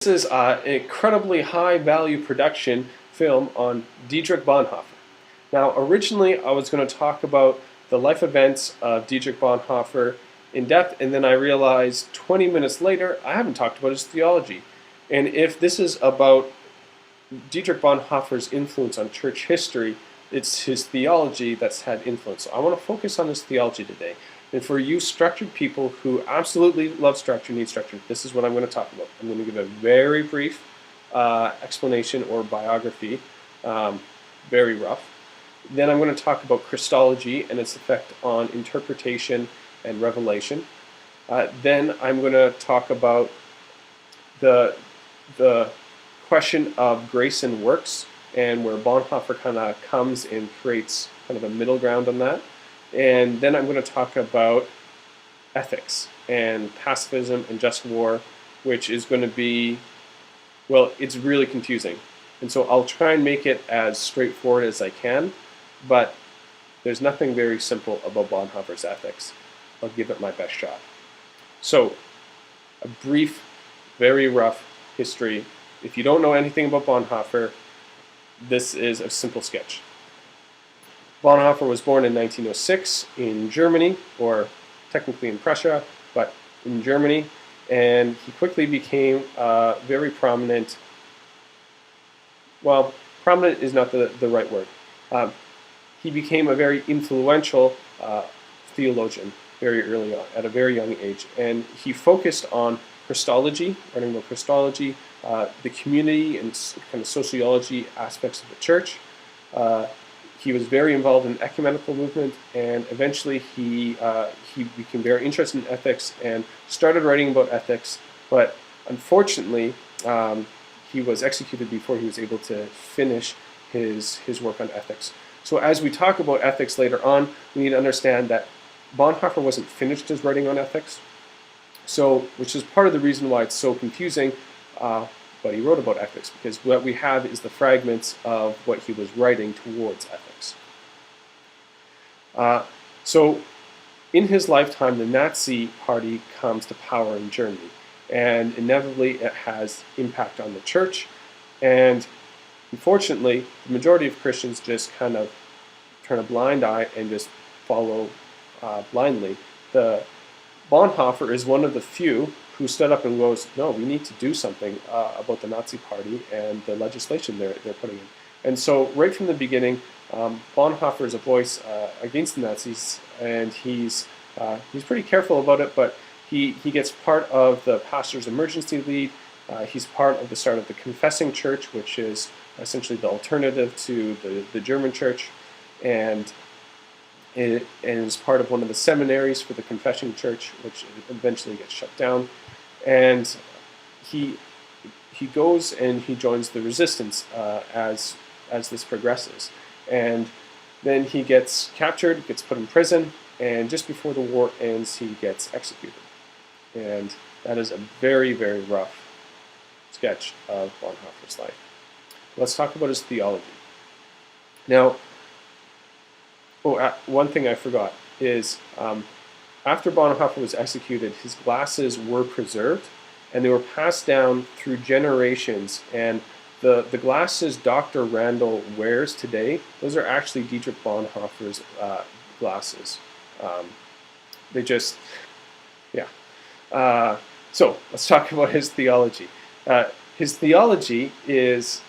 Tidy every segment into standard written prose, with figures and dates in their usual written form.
This is an incredibly high-value production film on Dietrich Bonhoeffer. Now, originally I was going to talk about the life events of Dietrich Bonhoeffer in depth, and then I realized 20 minutes later I haven't talked about his theology. And if this is about Dietrich Bonhoeffer's influence on church history, it's his theology that's had influence. So I want to focus on his theology today. And for you structured people who absolutely love structure, need structure, this is what I'm going to talk about. I'm going to give a very brief explanation or biography, very rough. Then I'm going to talk about Christology and its effect on interpretation and revelation. Then I'm going to talk about the question of grace and works, and where Bonhoeffer kind of comes and creates kind of a middle ground on that. And then I'm going to talk about ethics and pacifism and just war, which is going to be, well, it's really confusing. And so I'll try and make it as straightforward as I can, but there's nothing very simple about Bonhoeffer's ethics. I'll give it my best shot. So, a brief, very rough history. If you don't know anything about Bonhoeffer, this is a simple sketch. Bonhoeffer was born in 1906 in Germany, or technically in Prussia, but in Germany, and he quickly became very prominent. Well, prominent is not the right word. He became a very influential theologian very early on, at a very young age, and he focused on Christology, learning about Christology, the community and kind of sociology aspects of the church. He was very involved in the ecumenical movement, and eventually he became very interested in ethics and started writing about ethics, but unfortunately he was executed before he was able to finish his work on ethics. So as we talk about ethics later on, we need to understand that Bonhoeffer wasn't finished his writing on ethics, so which is part of the reason why it's so confusing. But he wrote about ethics, because what we have is the fragments of what he was writing towards ethics. So in his lifetime, the Nazi Party comes to power in Germany, and inevitably it has impact on the church, and unfortunately the majority of Christians just kind of turn a blind eye and just follow blindly. Bonhoeffer is one of the few who stood up and goes, no, we need to do something about the Nazi Party and the legislation they're putting in. And so right from the beginning, Bonhoeffer is a voice against the Nazis, and he's pretty careful about it, but he gets part of the pastor's emergency lead. He's part of the start of the confessing church, which is essentially the alternative to the German church, and is part of one of the seminaries for the confessing church, which eventually gets shut down. And he goes and he joins the resistance as this progresses. And then he gets captured, gets put in prison, and just before the war ends, he gets executed. And that is a very, very rough sketch of Bonhoeffer's life. Let's talk about his theology. Now, one thing I forgot is after Bonhoeffer was executed, his glasses were preserved, and they were passed down through generations. And the glasses Dr. Randall wears today, those are actually Dietrich Bonhoeffer's glasses. They just, yeah. So let's talk about his theology. His theology is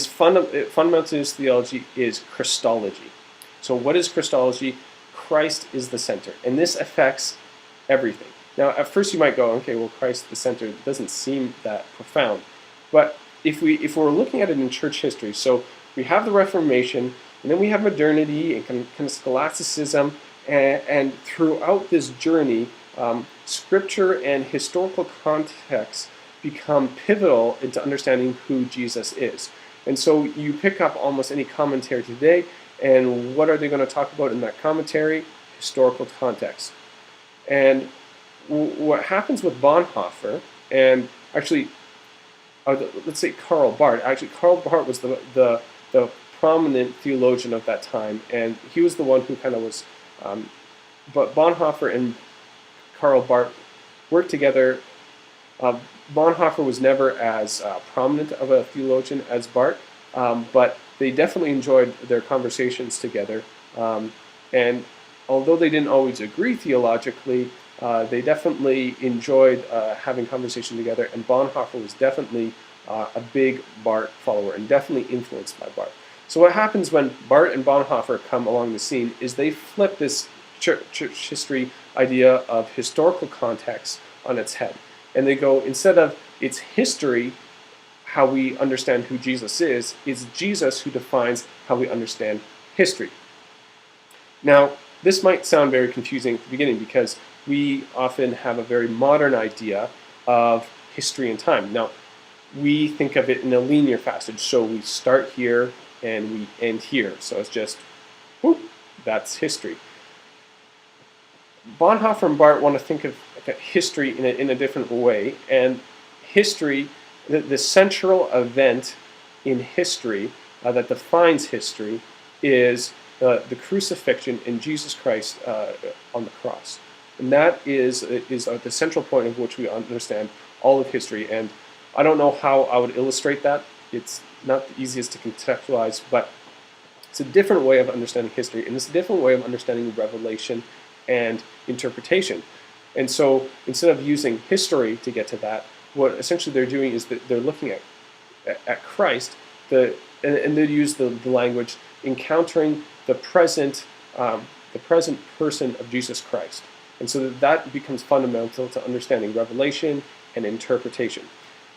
fundamental to his theology is Christology. So what is Christology? Christ is the center, and this affects everything. Now, at first you might go, okay, well, Christ the center doesn't seem that profound, but if we're looking at it in church history, so we have the Reformation, and then we have modernity and kind of scholasticism, and throughout this journey, Scripture and historical context become pivotal into understanding who Jesus is. And so you pick up almost any commentary today, and what are they going to talk about in that commentary? Historical context. And what happens with Bonhoeffer, and actually, let's say Karl Barth. Actually, Karl Barth was the prominent theologian of that time, and he was the one who kind of was. But Bonhoeffer and Karl Barth worked together Bonhoeffer was never as prominent of a theologian as Barth, but they definitely enjoyed their conversations together. And although they didn't always agree theologically, they definitely enjoyed having conversation together. And Bonhoeffer was definitely a big Barth follower and definitely influenced by Barth. So what happens when Barth and Bonhoeffer come along the scene is they flip this church history idea of historical context on its head. And they go, instead of it's history, how we understand who Jesus is, it's Jesus who defines how we understand history. Now, this might sound very confusing at the beginning because we often have a very modern idea of history and time. Now, we think of it in a linear fashion, so we start here and we end here. So it's just, whoop, that's history. Bonhoeffer and Barth want to think of history in a different way, and history, the central event in history that defines history is the crucifixion in Jesus Christ on the cross. And that is the central point of which we understand all of history. And I don't know how I would illustrate that. It's not the easiest to contextualize, but it's a different way of understanding history, and it's a different way of understanding revelation and interpretation. And so instead of using history to get to that, what essentially they're doing is that they're looking at Christ, and they use the language encountering the present person of Jesus Christ. And so that becomes fundamental to understanding revelation and interpretation.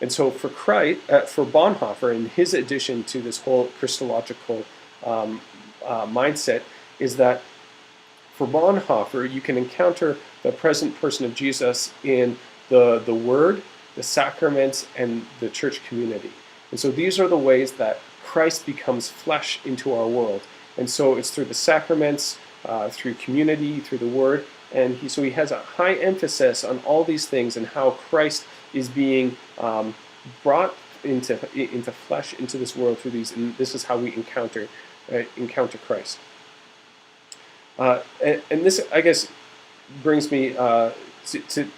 And so for Bonhoeffer, and his addition to this whole Christological mindset is that for Bonhoeffer, you can encounter the present person of Jesus in the Word, the sacraments, and the church community. And so these are the ways that Christ becomes flesh into our world. And so it's through the sacraments, through community, through the Word, and so he has a high emphasis on all these things and how Christ is being brought into flesh into this world through these, and this is how we encounter Christ. And this, I guess, brings me to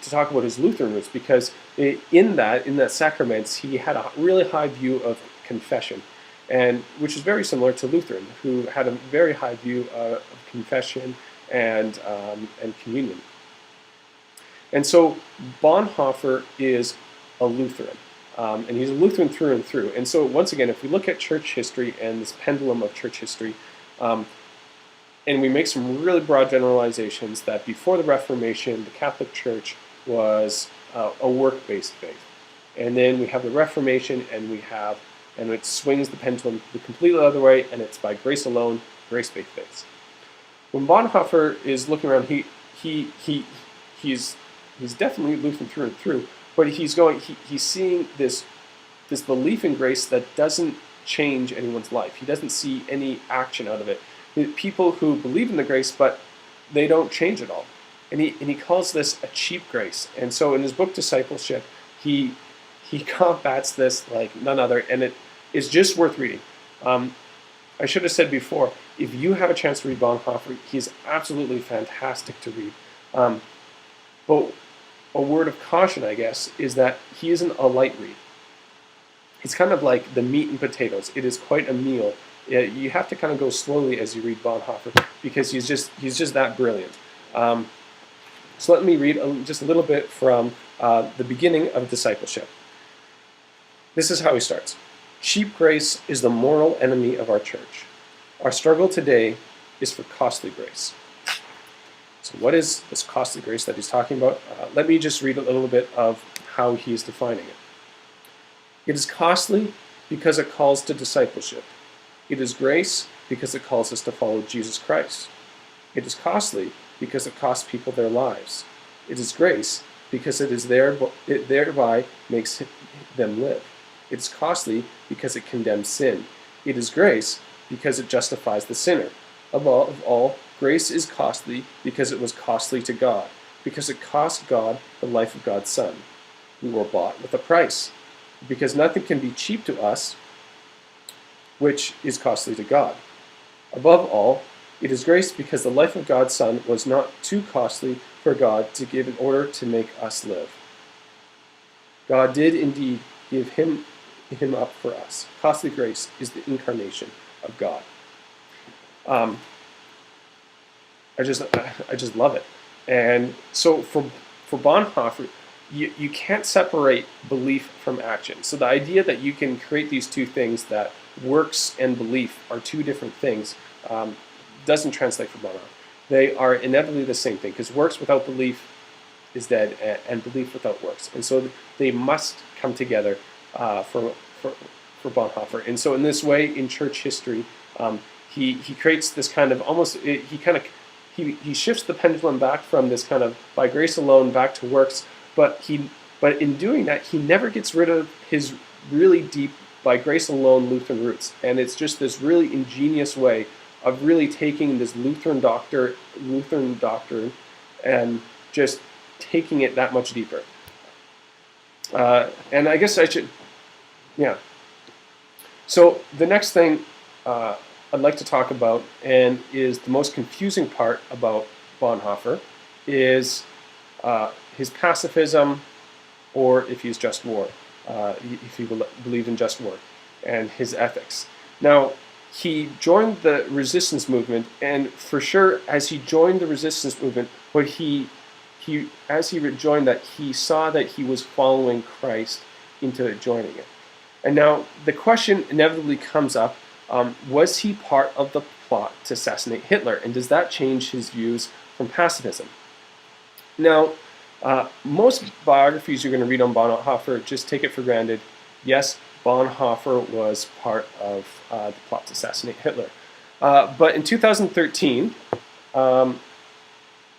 talk about his Lutheran roots, because in that sacraments, he had a really high view of confession, and which is very similar to Lutheran, who had a very high view of confession and communion. And so Bonhoeffer is a Lutheran, and he's a Lutheran through and through. And so once again, if we look at church history and this pendulum of church history, and we make some really broad generalizations that before the Reformation, the Catholic Church was a work-based faith. And then we have the Reformation, and it swings the pendulum the completely other way, and it's by grace alone, grace-based faiths. When Bonhoeffer is looking around, he's definitely Lutheran through and through, but he's seeing this belief in grace that doesn't change anyone's life. He doesn't see any action out of it. People who believe in the grace, but they don't change at all. And he calls this a cheap grace. And so in his book Discipleship, he combats this like none other, and it is just worth reading. I should have said before, if you have a chance to read Bonhoeffer, he's absolutely fantastic to read. But a word of caution, I guess, is that he isn't a light read. It's kind of like the meat and potatoes. It is quite a meal. You have to kind of go slowly as you read Bonhoeffer, because he's just that brilliant. So let me read just a little bit from the beginning of Discipleship. This is how he starts. Cheap grace is the moral enemy of our church. Our struggle today is for costly grace. So what is this costly grace that he's talking about? Let me just read a little bit of how he's defining it. It is costly because it calls to discipleship. It is grace because it calls us to follow Jesus Christ. It is costly because it costs people their lives. It is grace because it thereby makes them live. It is costly because it condemns sin. It is grace because it justifies the sinner. Above all, grace is costly because it was costly to God, because it cost God the life of God's Son. We were bought with a price, because nothing can be cheap to us, which is costly to God. Above all, it is grace because the life of God's Son was not too costly for God to give in order to make us live. God did indeed give him up for us. Costly grace is the incarnation of God. I just love it. And so for Bonhoeffer, you can't separate belief from action. So the idea that you can create these two things, that works and belief are two different things, doesn't translate for Bonhoeffer. They are inevitably the same thing, because works without belief is dead, and belief without works. And so they must come together for Bonhoeffer. And so in this way, in church history, he creates this kind of almost, he shifts the pendulum back from this kind of by grace alone back to works, but in doing that, he never gets rid of his really deep by grace alone Lutheran roots. And it's just this really ingenious way of really taking this Lutheran doctrine and just taking it that much deeper. And I guess I should, yeah. So the next thing I'd like to talk about, and is the most confusing part about Bonhoeffer, is his pacifism, or if he's just war, if he believed in just war, and his ethics. Now, he joined the resistance movement, and for sure, as he joined the resistance movement, as he rejoined that, he saw that he was following Christ into joining it. And now the question inevitably comes up, was he part of the plot to assassinate Hitler? And does that change his views from pacifism? Now, most biographies you're going to read on Bonhoeffer, just take it for granted. Yes, Bonhoeffer was part of the plot to assassinate Hitler. But in 2013,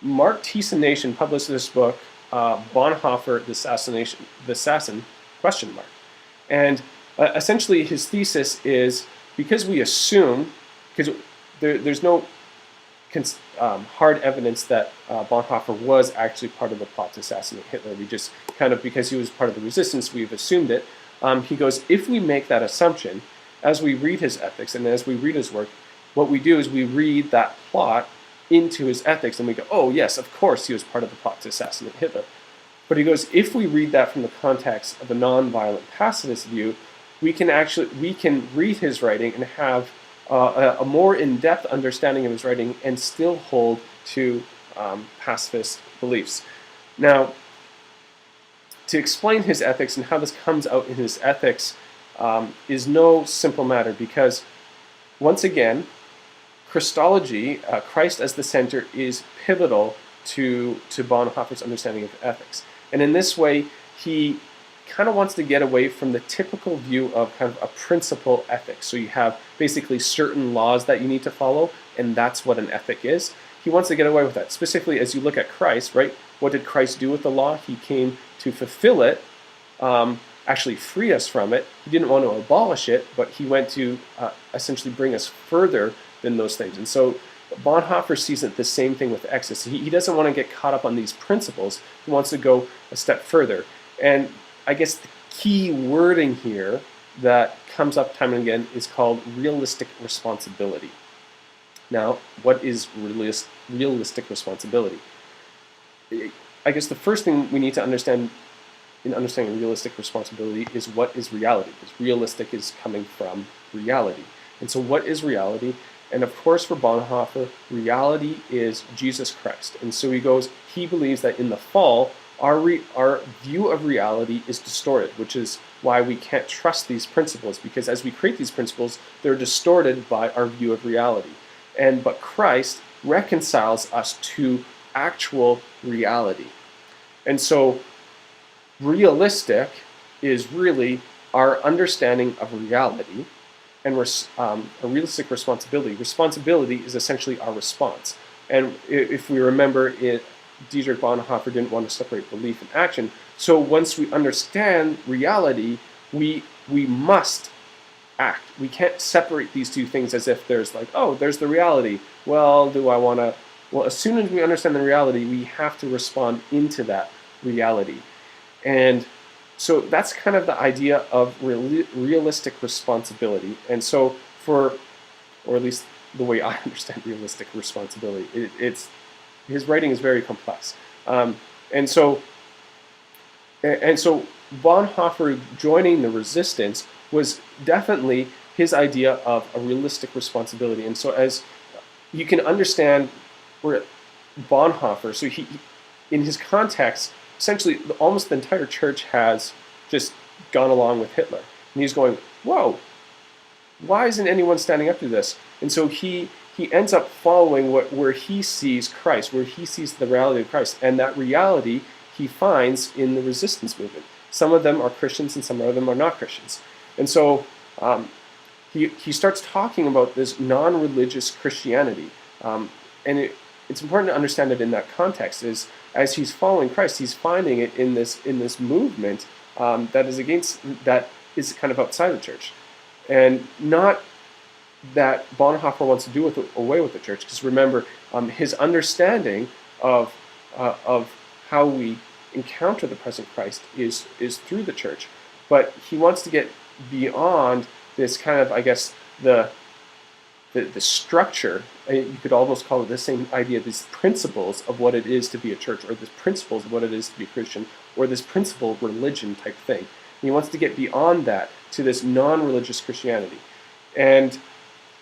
Mark Thiessen Nation published this book, Bonhoeffer, the Assassin, ? And essentially his thesis is, because we assume, because there's no hard evidence that Bonhoeffer was actually part of the plot to assassinate Hitler. We just kind of, because he was part of the resistance, we've assumed it. He goes, if we make that assumption, as we read his ethics and as we read his work, what we do is we read that plot into his ethics, and we go, oh yes, of course he was part of the plot to assassinate Hitler. But he goes, if we read that from the context of a non-violent pacifist view, we can read his writing and have a more in-depth understanding of his writing and still hold to pacifist beliefs. Now, to explain his ethics and how this comes out in his ethics is no simple matter, because once again, Christology, Christ as the center, is pivotal to Bonhoeffer's understanding of ethics. And in this way, he kind of wants to get away from the typical view of kind of a principle ethic. So you have basically certain laws that you need to follow, and that's what an ethic is. He wants to get away with that. Specifically, as you look at Christ, right? What did Christ do with the law? He came to fulfill it, actually free us from it. He didn't want to abolish it, but he went to essentially bring us further than those things. And so Bonhoeffer sees it the same thing with ethics. He doesn't want to get caught up on these principles. He wants to go a step further. And I guess the key wording here that comes up time and again is called realistic responsibility. Now, what is realistic responsibility? I guess the first thing we need to understand in understanding realistic responsibility is what is reality, because realistic is coming from reality. And so what is reality? And of course, for Bonhoeffer, reality is Jesus Christ. And so he believes that in the fall, our view of reality is distorted, which is why we can't trust these principles, because as we create these principles, they're distorted by our view of reality. But Christ reconciles us to actual reality. And so realistic is really our understanding of reality, and a realistic responsibility. Responsibility is essentially our response. And if we remember it, Dietrich Bonhoeffer didn't want to separate belief and action. So once we understand reality, we must act. We can't separate these two things as if there's like, oh, there's the reality. Well, as soon as we understand the reality, we have to respond into that reality. And so that's kind of the idea of realistic responsibility. And so or at least the way I understand realistic responsibility, his writing is very complex. And so Bonhoeffer joining the resistance was definitely his idea of a realistic responsibility. And so as you can understand where Bonhoeffer, so he in his context, essentially almost the entire church has just gone along with Hitler. And he's going, whoa, why isn't anyone standing up to this? And so he ends up following where he sees Christ, where he sees the reality of Christ. And that reality he finds in the resistance movement. Some of them are Christians and some of them are not Christians. And so he starts talking about this non-religious Christianity. And it's important to understand it in that context. Is as he's following Christ, he's finding it in this movement that is kind of outside the church. And not that Bonhoeffer wants to do away with the church, because remember, his understanding of how we encounter the present Christ is through the church. But he wants to get beyond this kind of, I guess, the structure. You could almost call it the same idea, these principles of what it is to be a church, or these principles of what it is to be a Christian, or this principle of religion type thing. And he wants to get beyond that to this non-religious Christianity. And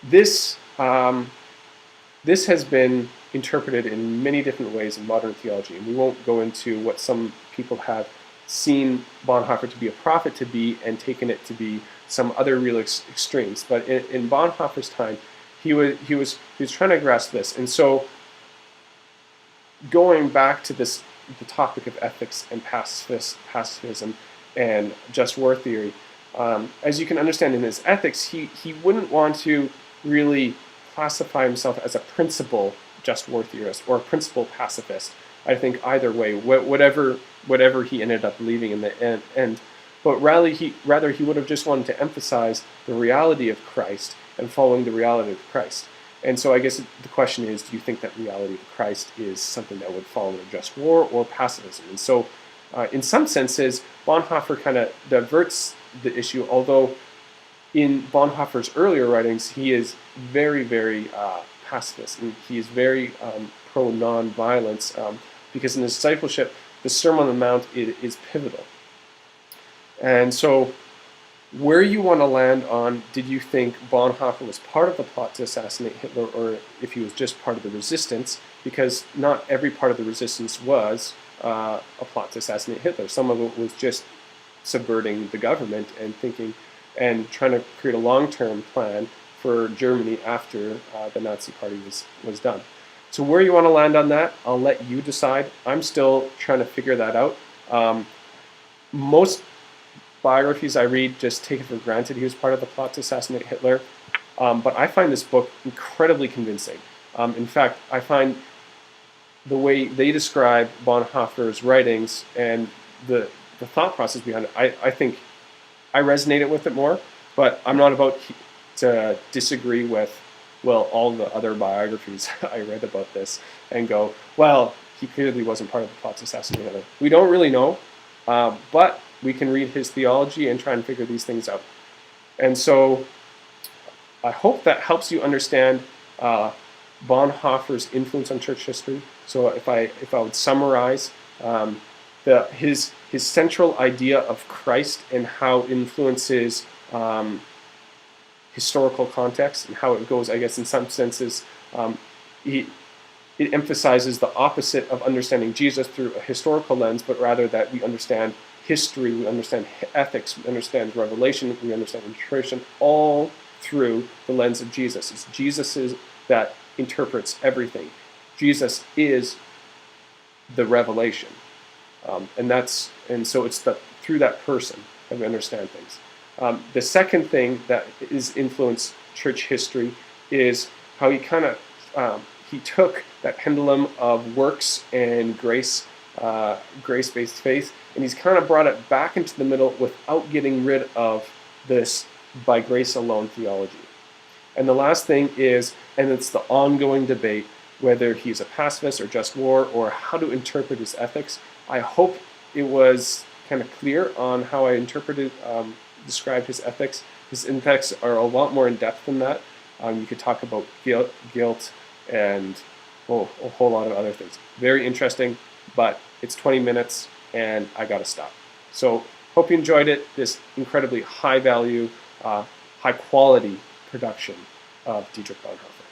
this has been interpreted in many different ways in modern theology. And we won't go into what some people have seen Bonhoeffer to be a prophet to be and taken it to be some other real extremes. But in Bonhoeffer's time, he was trying to grasp this. And so going back to the topic of ethics and pacifism and just war theory, as you can understand in his ethics, he wouldn't want to really classify himself as a principal just war theorist or a principal pacifist. I think either way, whatever he ended up believing in the end. But rather he would have just wanted to emphasize the reality of Christ and following the reality of Christ. And so I guess the question is, do you think that reality of Christ is something that would fall under just war or pacifism? And so in some senses, Bonhoeffer kind of diverts the issue, although in Bonhoeffer's earlier writings, he is very, very pacifist, and he is very pro non-violence, because in his discipleship, the Sermon on the Mount is pivotal. And so where you want to land on, did you think Bonhoeffer was part of the plot to assassinate Hitler, or if he was just part of the resistance? Because not every part of the resistance was a plot to assassinate Hitler. Some of it was just subverting the government and thinking and trying to create a long-term plan for Germany after the Nazi Party was done. So where you want to land on that, I'll let you decide. I'm still trying to figure that out. Most biographies I read just take it for granted he was part of the plot to assassinate Hitler. But I find this book incredibly convincing. In fact, I find the way they describe Bonhoeffer's writings and the thought process behind it, I think I resonated with it more, but I'm not about to disagree with, well, all the other biographies I read about this and go, well, he clearly wasn't part of the plot to assassinate Hitler. We don't really know, but we can read his theology and try and figure these things out. And so I hope that helps you understand Bonhoeffer's influence on church history. So if I would summarize, his central idea of Christ and how it influences historical context and how it goes, I guess, in some senses, it emphasizes the opposite of understanding Jesus through a historical lens, but rather that we understand history, we understand ethics, we understand revelation, we understand nutrition, all through the lens of Jesus. It's Jesus that interprets everything. Jesus is the revelation. And so it's through that person that we understand things. The second thing that is influenced church history is how he took that pendulum of works and grace, grace-based faith, and he's kind of brought it back into the middle without getting rid of this by grace alone theology. And the last thing is, and it's the ongoing debate, whether he's a pacifist or just war, or how to interpret his ethics. I hope it was kind of clear on how I described his ethics. His ethics are a lot more in depth than that. You could talk about guilt and a whole lot of other things. Very interesting, but it's 20 minutes and I gotta stop. So Hope you enjoyed it, this incredibly high value, high quality production of Dietrich Bonhoeffer.